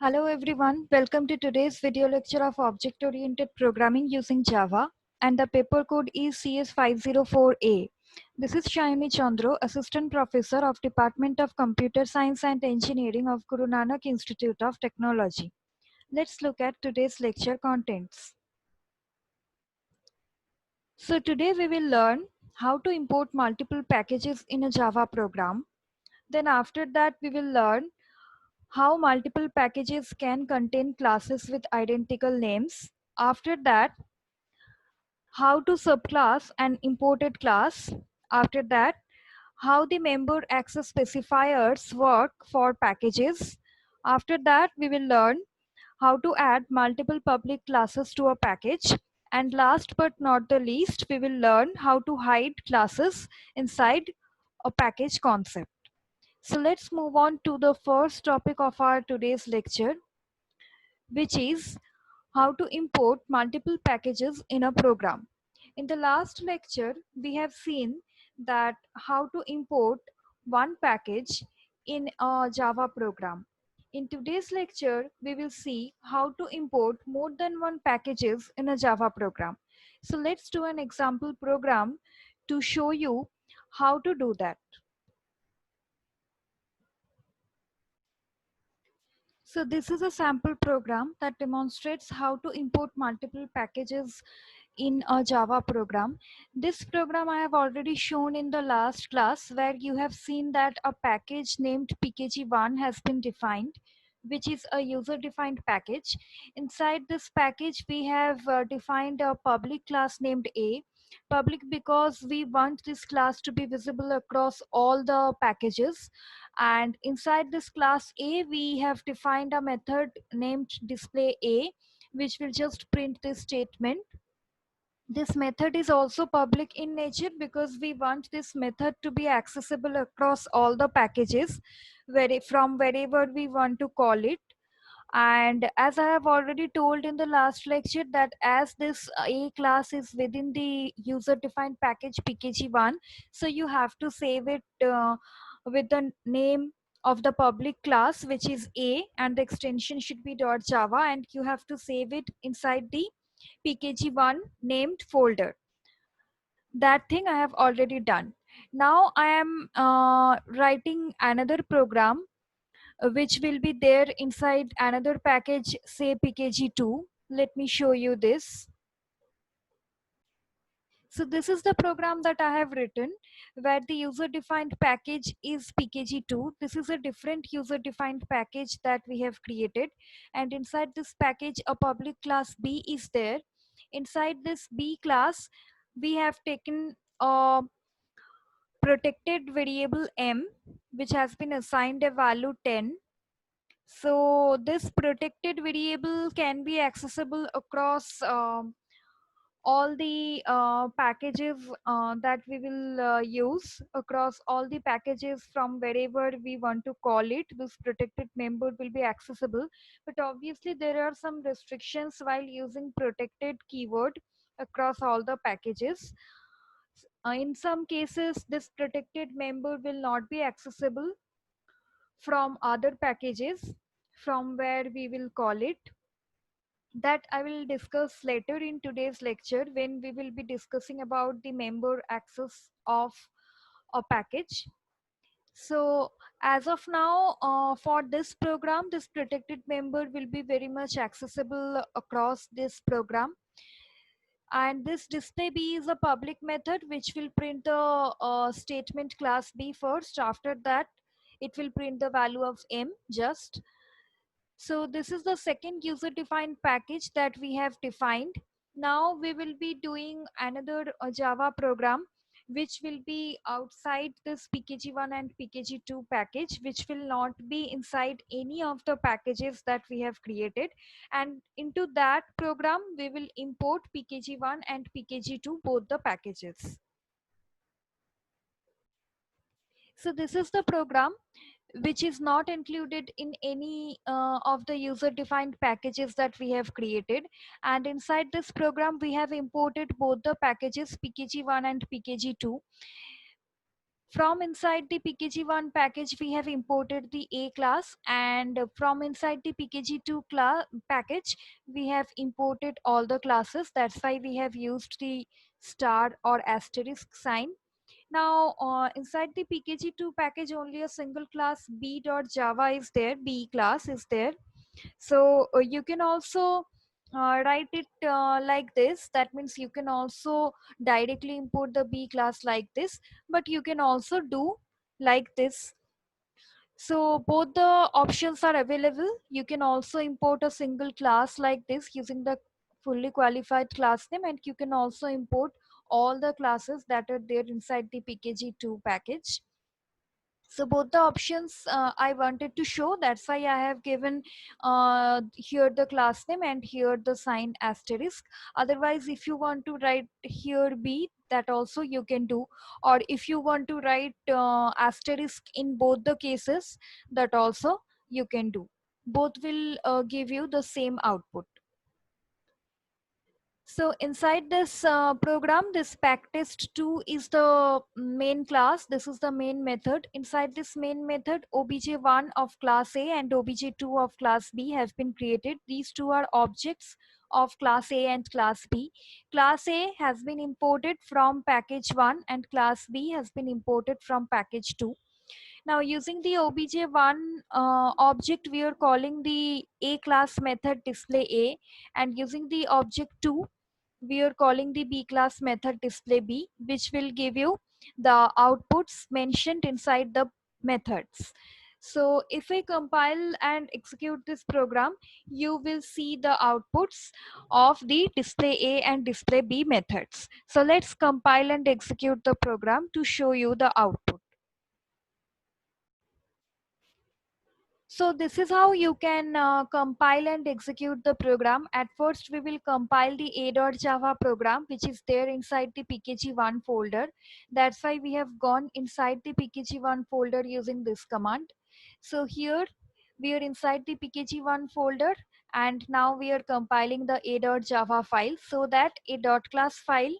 Hello everyone, welcome to today's video lecture of object-oriented programming using Java, and the paper code is CS504A. This is Shayani Chandro, Assistant Professor of Department of Computer Science and Engineering of Guru Nanak Institute of Technology. Let's look at today's lecture contents. So today we will learn how to import multiple packages in a Java program. Then after that we will learn how multiple packages can contain classes with identical names. After that, how to subclass an imported class. After that, how the member access specifiers work for packages. After that, we will learn how to add multiple public classes to a package. And last but not the least, we will learn how to hide classes inside a package concept. So let's move on to the first topic of our today's lecture, which is how to import multiple packages in a program. In the last lecture, we have seen that how to import one package in a Java program. In today's lecture, we will see how to import more than one packages in a Java program. So let's do an example program to show you how to do that. So this is a sample program that demonstrates how to import multiple packages in a Java program. This program I have already shown in the last class, where you have seen that a package named pkg1 has been defined, which is a user defined package. Inside this package we have defined a public class named A. Public because we want this class to be visible across all the packages, and inside this class A we have defined a method named display A, which will just print this statement. This method is also public in nature because we want this method to be accessible across all the packages from wherever we want to call it. And as I have already told in the last lecture, that as this A class is within the user defined package pkg1, so you have to save it with the name of the public class, which is A, and the extension should be .java, and you have to save it inside the pkg1 named folder. That thing I have already done. Now I am writing another program which will be there inside another package, say pkg2. Let me show you this. So this is the program that I have written, where the user defined package is pkg2. This is a different user defined package that we have created, and inside this package a public class B is there. Inside this B class we have taken a protected variable m, which has been assigned a value 10. So this protected variable can be accessible across all the packages that we will use. Across all the packages from wherever we want to call it, this protected member will be accessible. But obviously there are some restrictions while using protected keyword across all the packages. In some cases this protected member will not be accessible from other packages from where we will call it. That I will discuss later in today's lecture, when we will be discussing about the member access of a package. So as of now, for this program, this protected member will be very much accessible across this program. And this display B is a public method which will print the statement class B first. After that, it will print the value of M just. So this is the second user defined package that we have defined. Now we will be doing another Java program which will be outside this pkg1 and pkg2 package, which will not be inside any of the packages that we have created. And into that program we will import pkg1 and pkg2, both the packages. So this is the program which is not included in any of the user defined packages that we have created. And inside this program we have imported both the packages pkg1 and pkg2. From inside the pkg1 package we have imported the a class, and from inside the pkg2 class package we have imported all the classes. That's why we have used the star or asterisk sign. Now inside the pkg2 package only a single class b.java is there, b class is there. So you can also write it like this. That means you can also directly import the b class like this, but you can also do like this. So both the options are available. You can also import a single class like this using the fully qualified class name, and you can also import all the classes that are there inside the pkg2 package. So both the options I wanted to show. That's why I have given here the class name and here the sign asterisk. Otherwise, if you want to write here b, that also you can do. Or if you want to write asterisk in both the cases, that also you can do. Both will give you the same output. So inside this program, this packtest2 is the main class. This is the main method. Inside this main method, obj1 of class A and obj2 of class B have been created. These two are objects of class A and class B. Class A has been imported from package 1 and class B has been imported from package 2. Now using the obj1 object, we are calling the A class method display A, and using the object 2, we are calling the B class method display B, which will give you the outputs mentioned inside the methods. So if I compile and execute this program, you will see the outputs of the display A and display B methods. So let's compile and execute the program to show you the output. So this is how you can compile and execute the program. At first, we will compile the a.java program, which is there inside the pkg1 folder. That's why we have gone inside the pkg1 folder using this command. So here we are inside the pkg1 folder, and now we are compiling the a.java file so that a .class file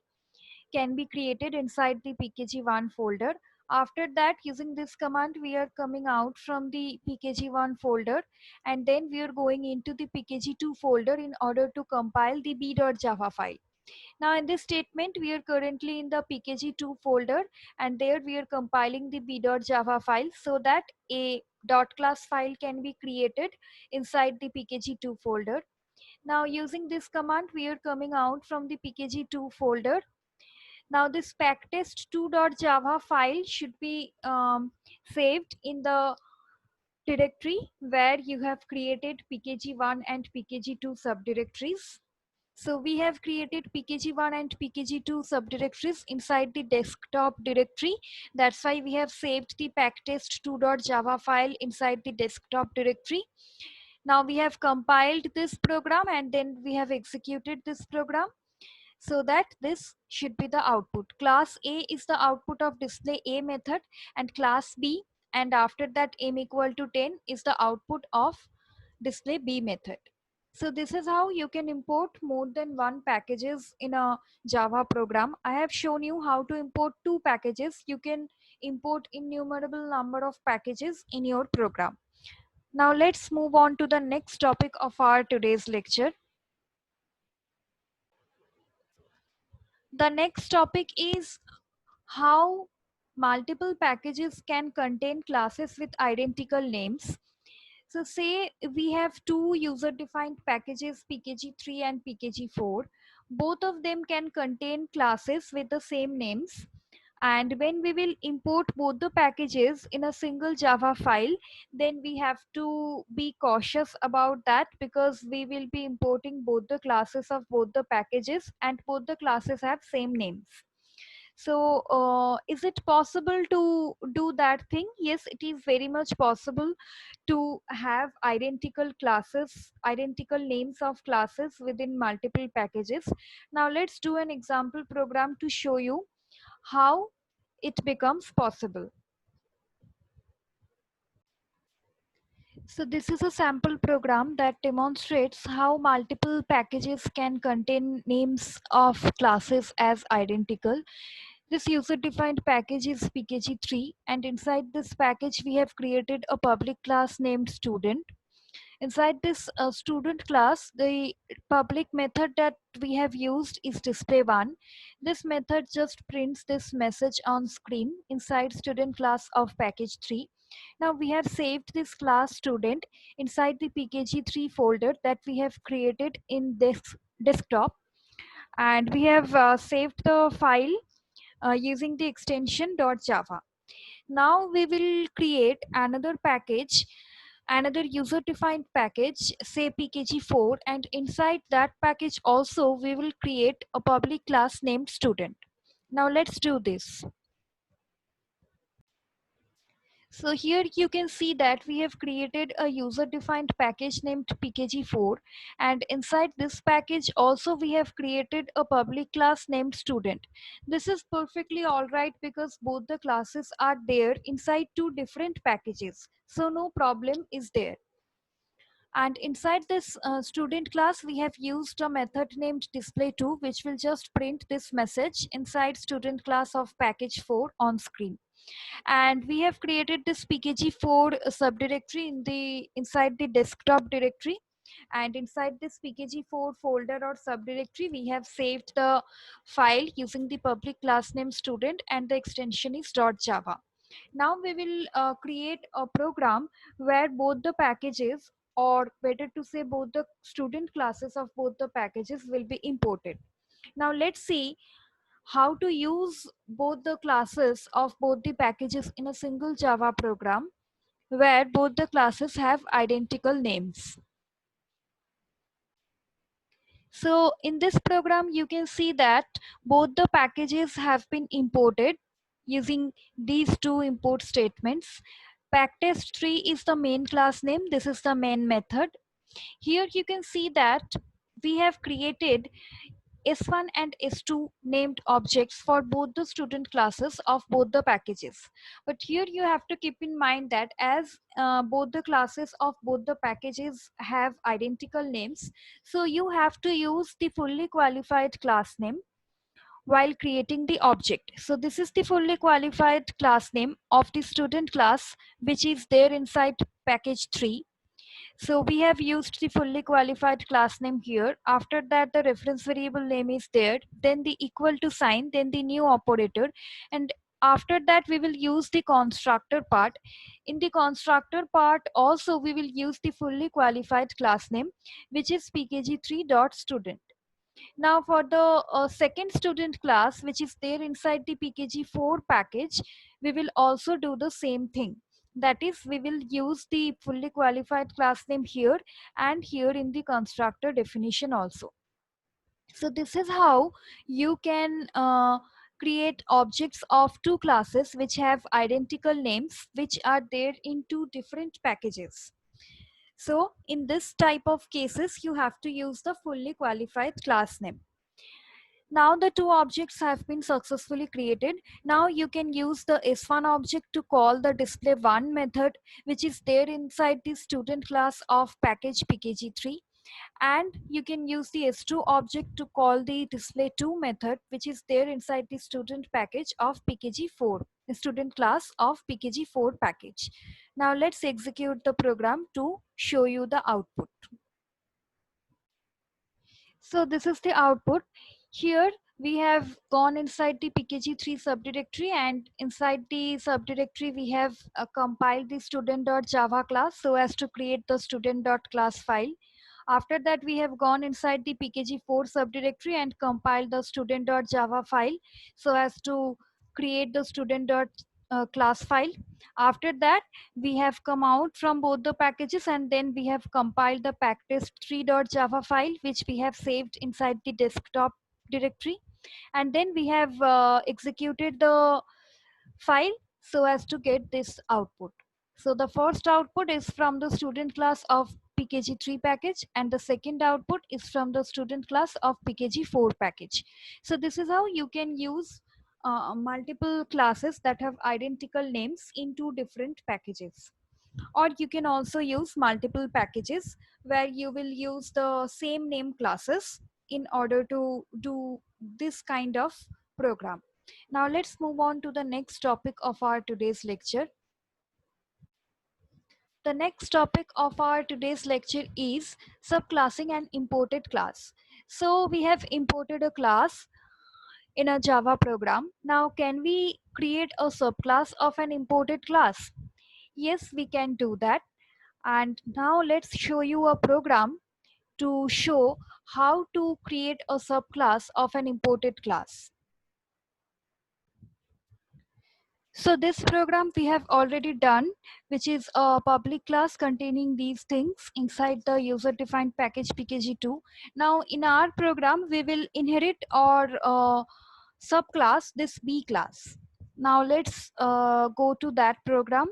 can be created inside the pkg1 folder. After that, using this command, we are coming out from the pkg1 folder, and then we are going into the pkg2 folder in order to compile the b.java file. Now in this statement, we are currently in the pkg2 folder, and there we are compiling the b.java file so that a .class file can be created inside the pkg2 folder. Now using this command, we are coming out from the pkg2 folder. Now this packtest2.java file should be saved in the directory where you have created pkg1 and pkg2 subdirectories. So we have created pkg1 and pkg2 subdirectories inside the desktop directory. That's why we have saved the packtest2.java file inside the desktop directory. Now we have compiled this program and then we have executed this program, so that this should be the output. Class A is the output of display A method, and class B, and after that m equal to 10 is the output of display B method. So this is how you can import more than one packages in a Java program. I have shown you how to import two packages. You can import innumerable number of packages in your program. Now let's move on to the next topic of our today's lecture. The next topic is how multiple packages can contain classes with identical names. So say we have two user defined packages, pkg3 and pkg4. Both of them can contain classes with the same names. And when we will import both the packages in a single Java file, then we have to be cautious about that, because we will be importing both the classes of both the packages and both the classes have same names. So is it possible to do that thing? Yes, it is very much possible to have identical classes, identical names of classes within multiple packages. Now let's do an example program to show you how it becomes possible. So this is a sample program that demonstrates how multiple packages can contain names of classes as identical. This user defined package is pkg3, and inside this package we have created a public class named student. Inside this student class, the public method that we have used is display one. This method just prints this message on screen inside student class of package 3. Now we have saved this class student inside the pkg3 folder that we have created in this desktop, and we have saved the file using the extension .java. Now we will create another package, another user defined package, say pkg4, and inside that package also we will create a public class named student. Now let's do this. So here you can see that we have created a user defined package named pkg4, and inside this package also we have created a public class named student. This is perfectly alright because both the classes are there inside two different packages, so no problem is there. And inside this student class we have used a method named display2, which will just print this message inside student class of package 4 on screen. And we have created this pkg4 subdirectory inside the desktop directory, and inside this pkg4 folder or subdirectory we have saved the file using the public class name student, and the extension is .java. Now we will create a program where both the packages, or better to say both the student classes of both the packages, will be imported. Now let's see how to use both the classes of both the packages in a single Java program where both the classes have identical names. So in this program, you can see that both the packages have been imported using these two import statements. Packtest3 is the main class name. This is the main method. Here you can see that we have created S1 and S2 named objects for both the student classes of both the packages. But here you have to keep in mind that as both the classes of both the packages have identical names, so you have to use the fully qualified class name while creating the object. So this is the fully qualified class name of the student class, which is there inside package 3. So we have used the fully qualified class name here. After that, the reference variable name is there, then the equal to sign, then the new operator. And after that, we will use the constructor part. In the constructor part, also we will use the fully qualified class name, which is pkg3.student. Now for the second student class, which is there inside the pkg4 package, we will also do the same thing. That is, we will use the fully qualified class name here and here in the constructor definition also. So this is how you can create objects of two classes which have identical names, which are there in two different packages. So in this type of cases, you have to use the fully qualified class name. Now the two objects have been successfully created. Now you can use the S1 object to call the display1 method, which is there inside the student class of package pkg3. And you can use the S2 object to call the display2 method, which is there inside the student package of pkg4, the student class of pkg4 package. Now let's execute the program to show you the output. So this is the output. Here we have gone inside the pkg3 subdirectory, and inside the subdirectory we have compiled the student.java class so as to create the student.class file. After that, we have gone inside the pkg4 subdirectory and compiled the student.java file so as to create the student.class file. After that, we have come out from both the packages, and then we have compiled the packtest3.java file, which we have saved inside the desktop directory. And then we have executed the file so as to get this output. So the first output is from the student class of pkg3 package, and the second output is from the student class of pkg4 package. So this is how you can use multiple classes that have identical names in two different packages. Or you can also use multiple packages where you will use the same name classes in order to do this kind of program. Now let's move on to the next topic of our today's lecture. The next topic of our today's lecture is subclassing an imported class. So we have imported a class in a Java program. Now can we create a subclass of an imported class? Yes, we can do that. And now let's show you a program to show how to create a subclass of an imported class. So this program we have already done, which is a public class containing these things inside the user defined package pkg2. Now in our program, we will inherit or subclass this B class. Now let's go to that program.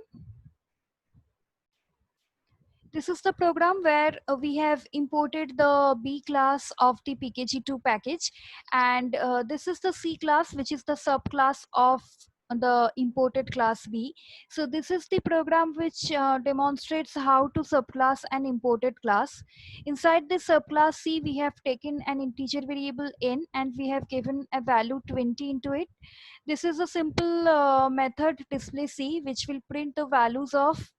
This is the program where we have imported the B class of the pkg2 package, and this is the C class, which is the subclass of the imported class B. So this is the program which demonstrates how to subclass an imported class. Inside this subclass C, we have taken an integer variable n and we have given a value 20 into it. This is a simple method display C, which will print the values of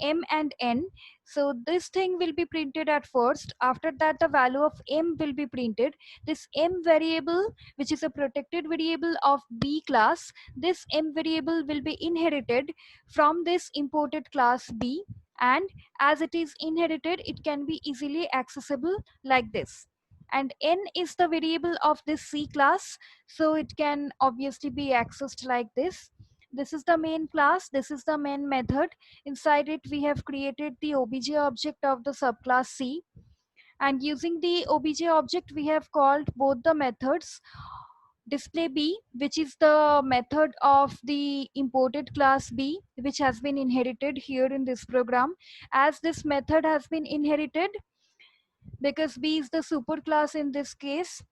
m and n. So this thing will be printed at first. After that, the value of m will be printed. This m variable, which is a protected variable of B class, this m variable will be inherited from this imported class B, and as it is inherited, it can be easily accessible like this. And n is the variable of this C class, so it can obviously be accessed like this. This is the main class, this is the main method. Inside it, we have created the obj object of the subclass C. And using the obj object, we have called both the methods. Display B, which is the method of the imported class B, which has been inherited here in this program. As this method has been inherited, because B is the superclass in this case,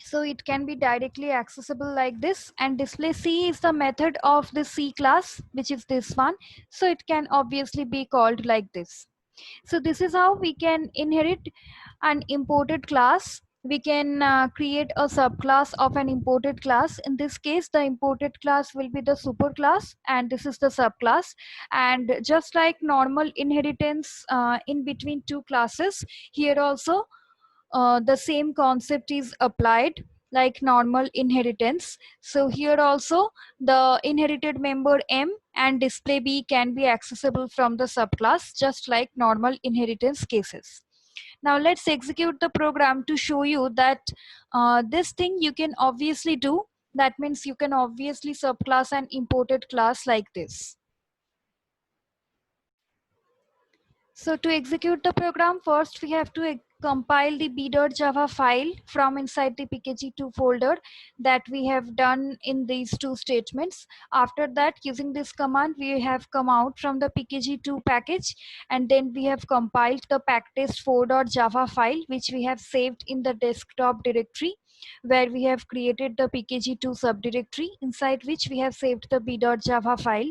so it can be directly accessible like this. And display C is the method of the C class, which is this one, so it can obviously be called like this. So this is how we can inherit an imported class. We can create a subclass of an imported class. In this case, the imported class will be the superclass and this is the subclass. And just like normal inheritance in between two classes, here also the same concept is applied like normal inheritance. So here also the inherited member M and display B can be accessible from the subclass, just like normal inheritance cases. Now let's execute the program to show you that this thing you can obviously do. That means you can obviously subclass an imported class like this. So to execute the program, first we have to compile the b.java file from inside the pkg2 folder that we have done in these two statements. After that, using this command, we have come out from the pkg2 package, and then we have compiled the packtest4.java file, which we have saved in the desktop directory, where we have created the pkg2 subdirectory, inside which we have saved the b.java file.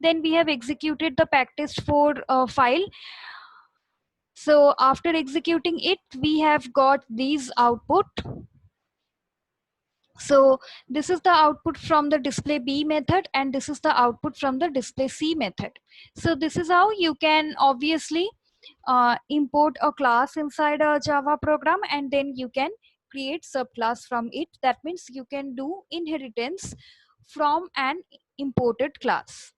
Then we have executed the packtest4 file. So after executing it, we have got these output. So this is the output from the display B method, and this is the output from the display C method. So this is how you can obviously import a class inside a Java program, and then you can create subclass from it. That means you can do inheritance from an imported class.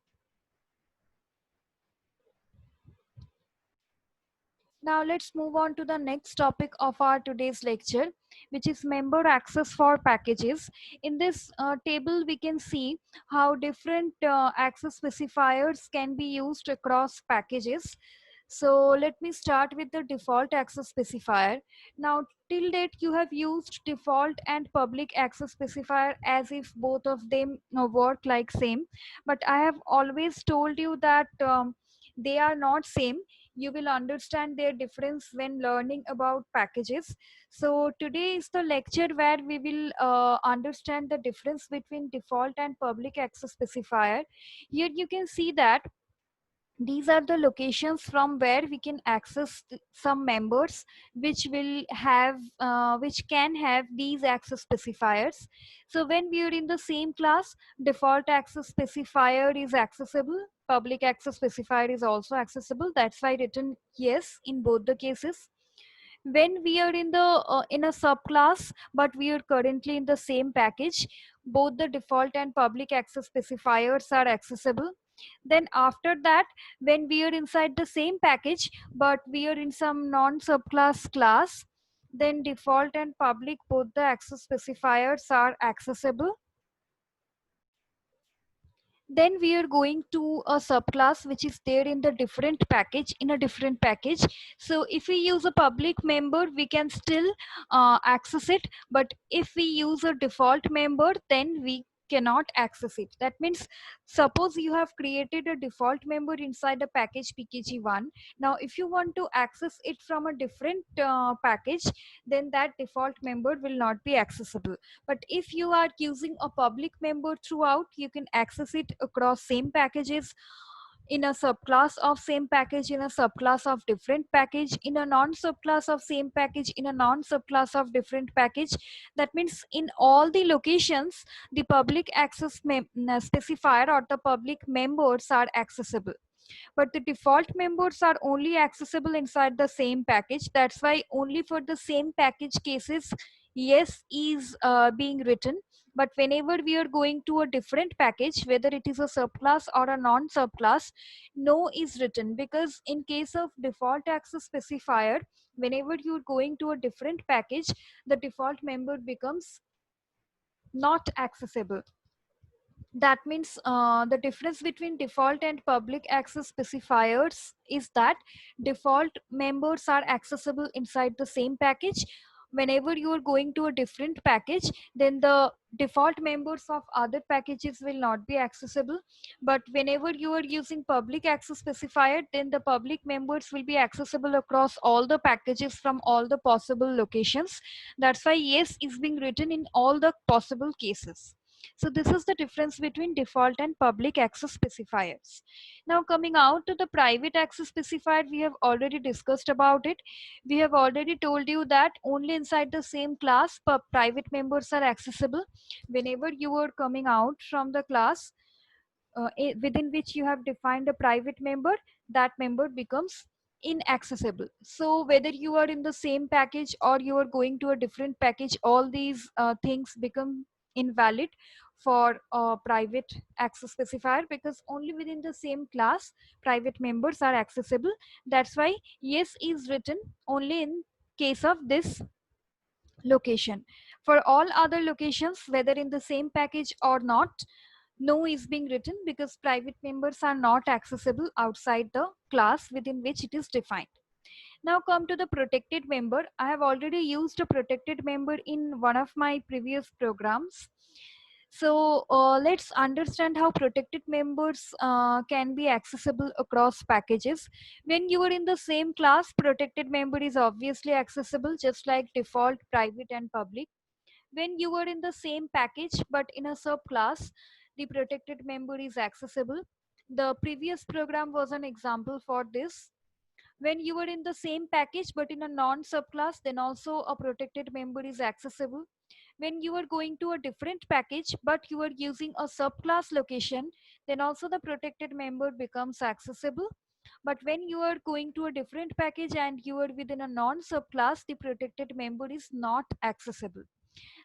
Now let's move on to the next topic of our today's lecture, which is member access for packages. In this table, we can see how different access specifiers can be used across packages. So let me start with the default access specifier. Now till date, you have used default and public access specifier as if both of them work like same. But I have always told you that they are not same. You will understand their difference when learning about packages. So today is the lecture where we will understand the difference between default and public access specifier. Here you can see that These are the locations from where we can access some members which will have which can have these access specifiers. So when we are in the same class, default access specifier is accessible, public access specifier is also accessible. That's why written yes in both the cases. When we are in a subclass but we are currently in the same package, both the default and public access specifiers are accessible. Then after that, when we are inside the same package but we are in some non subclass class, then default and public both the access specifiers are accessible. Then we are going to a subclass which is there in the different package, in a different package. So if we use a public member, we can still access it, but if we use a default member, then we cannot access it. That means, suppose you have created a default member inside a package pkg1. Now if you want to access it from a different package, then that default member will not be accessible. But if you are using a public member throughout, you can access it across same packages, in a subclass of same package, in a subclass of different package, in a non subclass of same package, in a non subclass of different package. That means in all the locations, the public access specifier or the public members are accessible, but the default members are only accessible inside the same package. That's why only for the same package cases yes is being written. But whenever we are going to a different package, whether it is a subclass or a non subclass, no is written, because in case of default access specifier, whenever you're going to a different package, the default member becomes not accessible. That means the difference between default and public access specifiers is that default members are accessible inside the same package. Whenever you are going to a different package, then the default members of other packages will not be accessible. But whenever you are using public access specifier, then the public members will be accessible across all the packages from all the possible locations. That's why yes is being written in all the possible cases. So this is the difference between default and public access specifiers. Now coming out to the private access specifier, we have already discussed about it. We have already told you that only inside the same class, private members are accessible. Whenever you are coming out from the class within which you have defined a private member, that member becomes inaccessible. So whether you are in the same package or you are going to a different package, all these things become invalid for a private access specifier, because only within the same class private members are accessible. That's why yes is written only in case of this location. For all other locations, whether in the same package or not, no is being written, because private members are not accessible outside the class within which it is defined. Now come to the protected member. I have already used a protected member in one of my previous programs. So let's understand how protected members can be accessible across packages. When you are in the same class, protected member is obviously accessible, just like default, private and public. When you are in the same package but in a subclass, the protected member is accessible. The previous program was an example for this. When you are in the same package but in a non subclass, then also a protected member is accessible. When you are going to a different package but you are using a subclass location, then also the protected member becomes accessible. But when you are going to a different package and you are within a non subclass, the protected member is not accessible.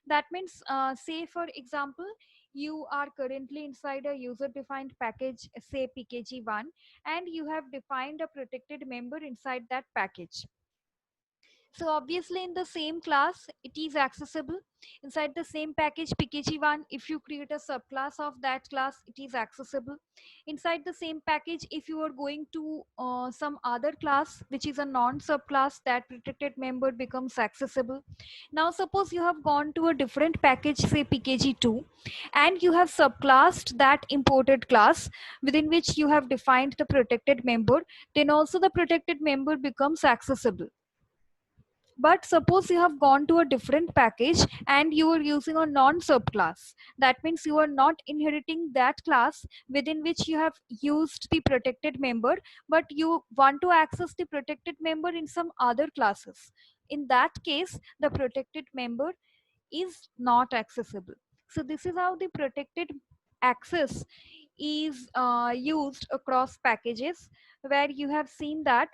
That means, say for example, you are currently inside a user defined package, say pkg1, and you have defined a protected member inside that package. So obviously in the same class, it is accessible. Inside the same package pkg1, if you create a subclass of that class, it is accessible. Inside the same package, if you are going to some other class which is a non subclass, that protected member becomes accessible. Now suppose you have gone to a different package, say pkg2, and you have subclassed that imported class within which you have defined the protected member, then also the protected member becomes accessible. But suppose you have gone to a different package and you are using a non subclass. That means you are not inheriting that class within which you have used the protected member, but you want to access the protected member in some other classes. In that case, the protected member is not accessible. So this is how the protected access is used across packages, where you have seen that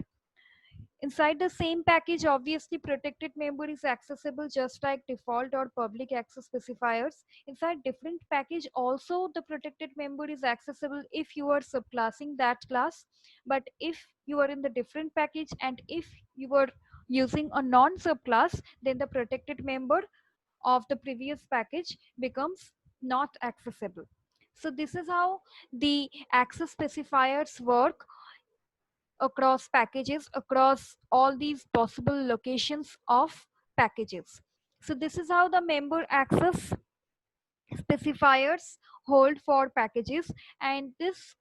inside the same package, obviously protected member is accessible just like default or public access specifiers. Inside different package also the protected member is accessible if you are subclassing that class. But if you are in the different package and if you are using a non subclass, then the protected member of the previous package becomes not accessible. So this is how the access specifiers work across packages, across all these possible locations of packages. So this is how the member access specifiers hold for packages, and this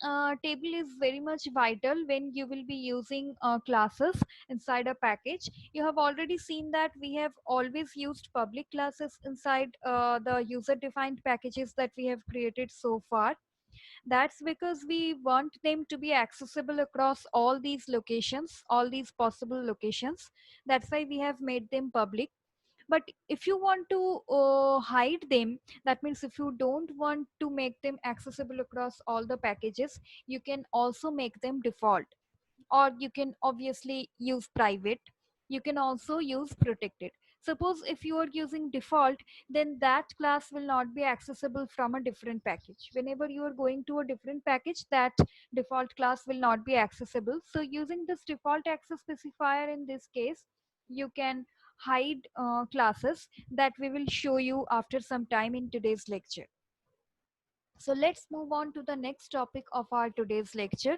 table is very much vital when you will be using classes inside a package. You have already seen that we have always used public classes inside the user defined packages that we have created so far. That's because we want them to be accessible across all these locations, all these possible locations. That's why we have made them public. But if you want to hide them, that means if you don't want to make them accessible across all the packages, you can also make them default, or you can obviously use private. You can also use protected. Suppose if you are using default, then that class will not be accessible from a different package. Whenever you are going to a different package, that default class will not be accessible. So using this default access specifier in this case, you can hide classes that we will show you after some time in today's lecture. So let's move on to the next topic of our today's lecture,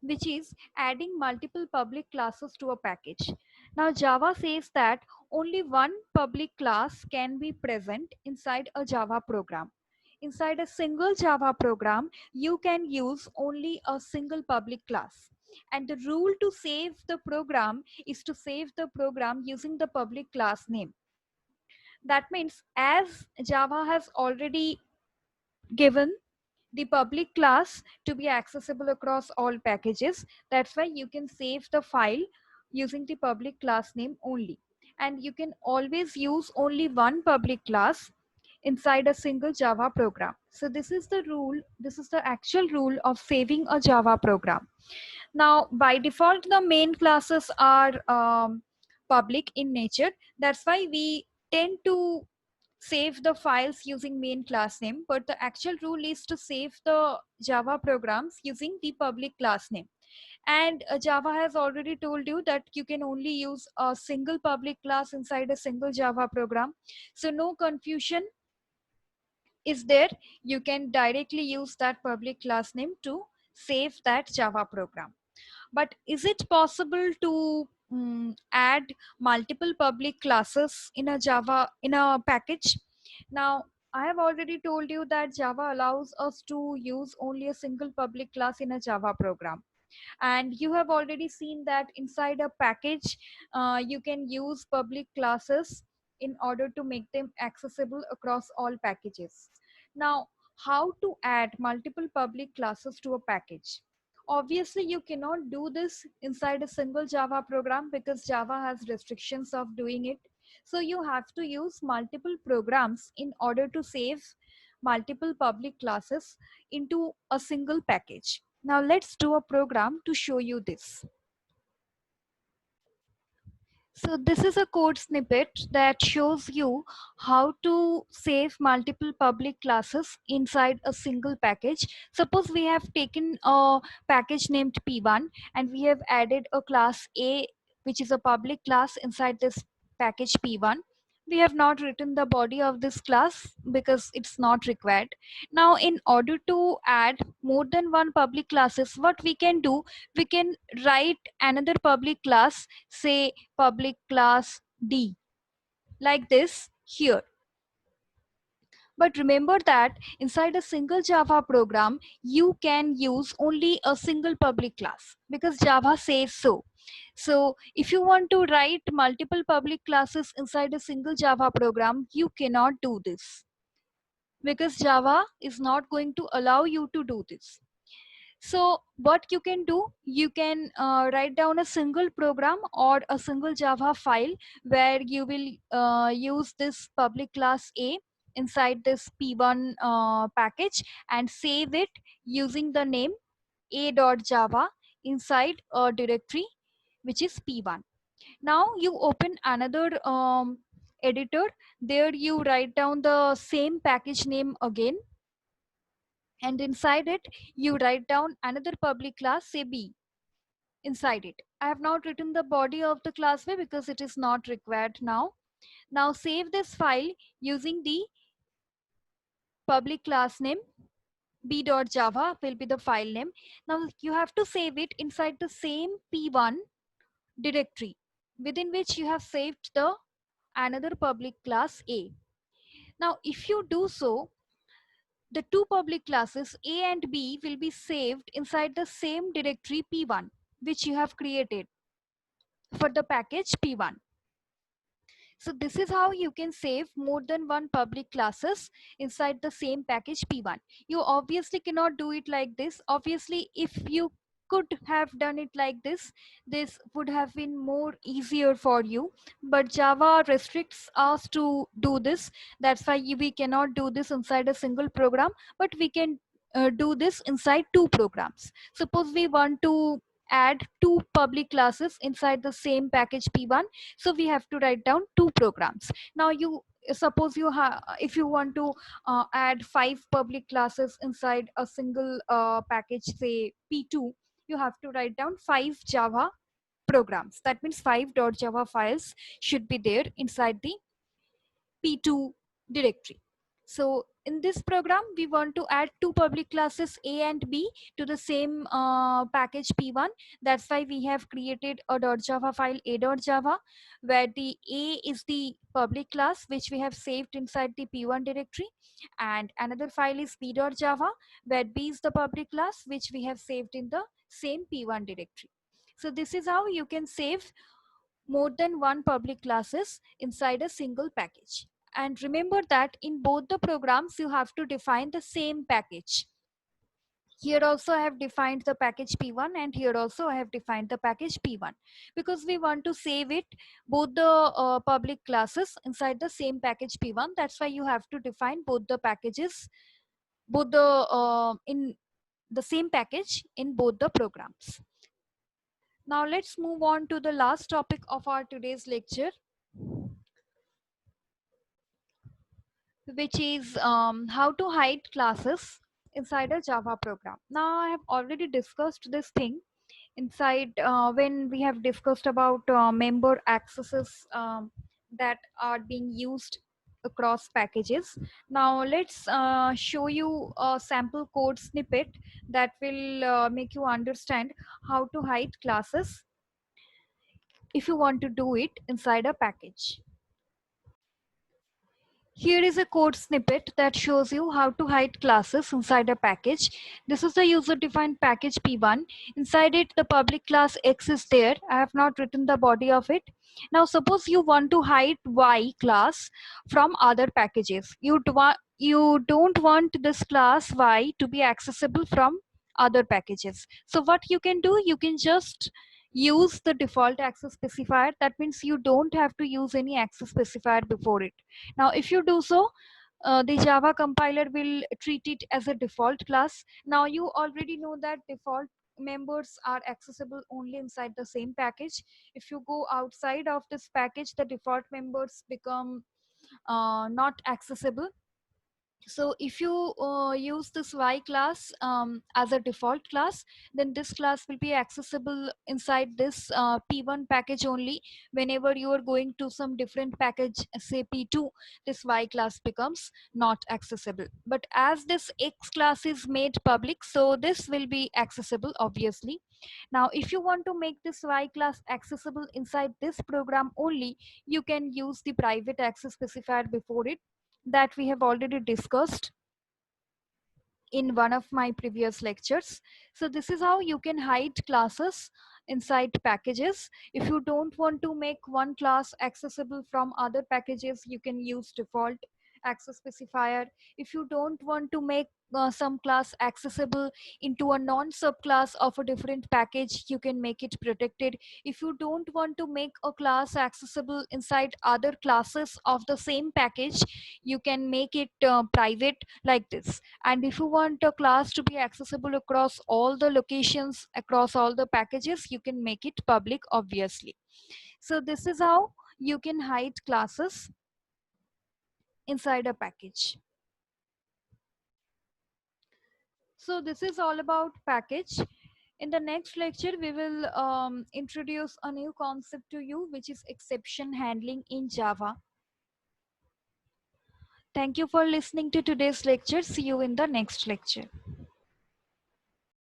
which is adding multiple public classes to a package. Now, Java says that only one public class can be present inside a Java program. Inside a single Java program, you can use only a single public class. And the rule to save the program is to save the program using the public class name. That means, as Java has already given the public class to be accessible across all packages, that's why you can save the file using the public class name only. And you can always use only one public class inside a single Java program. So this is the rule, this is the actual rule of saving a Java program. Now, by default, the main classes are public in nature. That's why we tend to save the files using main class name, but the actual rule is to save the Java programs using the public class name. And Java has already told you that you can only use a single public class inside a single Java program. So no confusion is there. You can directly use that public class name to save that Java program. But is it possible to add multiple public classes in a Java, in a package? Now, I have already told you that Java allows us to use only a single public class in a Java program. And you have already seen that inside a package, you can use public classes in order to make them accessible across all packages. Now, how to add multiple public classes to a package? Obviously, you cannot do this inside a single Java program because Java has restrictions of doing it. So you have to use multiple programs in order to save multiple public classes into a single package. Now let's do a program to show you this. So this is a code snippet that shows you how to save multiple public classes inside a single package. Suppose we have taken a package named P1 and we have added a class A, which is a public class inside this package P1. We have not written the body of this class because it's not required. Now, in order to add more than one public classes, what we can do, we can write another public class, say public class D, like this here. But remember that inside a single Java program, you can use only a single public class because Java says so. So if you want to write multiple public classes inside a single Java program, you cannot do this because Java is not going to allow you to do this. So what you can do, you can write down a single program or a single Java file where you will use this public class A inside this P1 package and save it using the name a.java inside a directory which is P1. Now you open another editor. There you write down the same package name again, and inside it you write down another public class, say B, inside it. I have not written the body of the class B because it is not required now. Now save this file using the public class name. B.java will be the file name. Now you have to save it inside the same P1 directory within which you have saved the another public class A. Now if you do so, the two public classes A and B will be saved inside the same directory P1 which you have created for the package P1. So this is how you can save more than one public classes inside the same package P1. You obviously cannot do it like this. Obviously, if you could have done it like this would have been more easier for you. But Java restricts us to do this. That's why we cannot do this inside a single program, but we can do this inside two programs. Suppose we want to add two public classes inside the same package P1, so we have to write down two programs. Now you suppose you have, if you want to add five public classes inside a single package, say P2, you have to write down five Java programs. That means 5.java files should be there inside the P2 directory. So in this program, we want to add two public classes A and B to the same package P1. That's why we have created a .java file a.java, where the A is the public class which we have saved inside the P1 directory, and another file is b.java, where B is the public class which we have saved in the same P1 directory. So this is how you can save more than one public classes inside a single package. And remember that in both the programs, you have to define the same package. Here also I have defined the package P1, and here also I have defined the package P1, because we want to save it both the public classes inside the same package P1. That's why you have to define both the packages, both the in the same package in both the programs. Now let's move on to the last topic of our today's lecture, which is how to hide classes inside a Java program. Now I have already discussed this thing inside when we have discussed about member accesses that are being used across packages. Now let's show you a sample code snippet that will make you understand how to hide classes if you want to do it inside a package. Here is a code snippet that shows you how to hide classes inside a package. This is the user-defined package P1. Inside it, the public class X is there. I have not written the body of it. Now, suppose you want to hide Y class from other packages. You don't want this class Y to be accessible from other packages. So what you can do, you can just use the default access specifier. That means you don't have to use any access specifier before it. Now, if you do so, the Java compiler will treat it as a default class. Now, you already know that default members are accessible only inside the same package. If you go outside of this package, the default members become not accessible. So if you use this Y class as a default class, then this class will be accessible inside this P1 package only. Whenever you are going to some different package, say P2, this Y class becomes not accessible. But as this X class is made public, so this will be accessible obviously. Now, if you want to make this Y class accessible inside this program only, you can use the private access specifier before it, that we have already discussed in one of my previous lectures. So this is how you can hide classes inside packages. If you don't want to make one class accessible from other packages, you can use default access specifier. If you don't want to make some class accessible into a non subclass of a different package, you can make it protected. If you don't want to make a class accessible inside other classes of the same package, you can make it private like this. And if you want a class to be accessible across all the locations, across all the packages, you can make it public, obviously. So this is how you can hide classes inside a package. So this is all about package. In the next lecture, we will introduce a new concept to you, which is exception handling in Java. Thank you for listening to today's lecture. See you in the next lecture.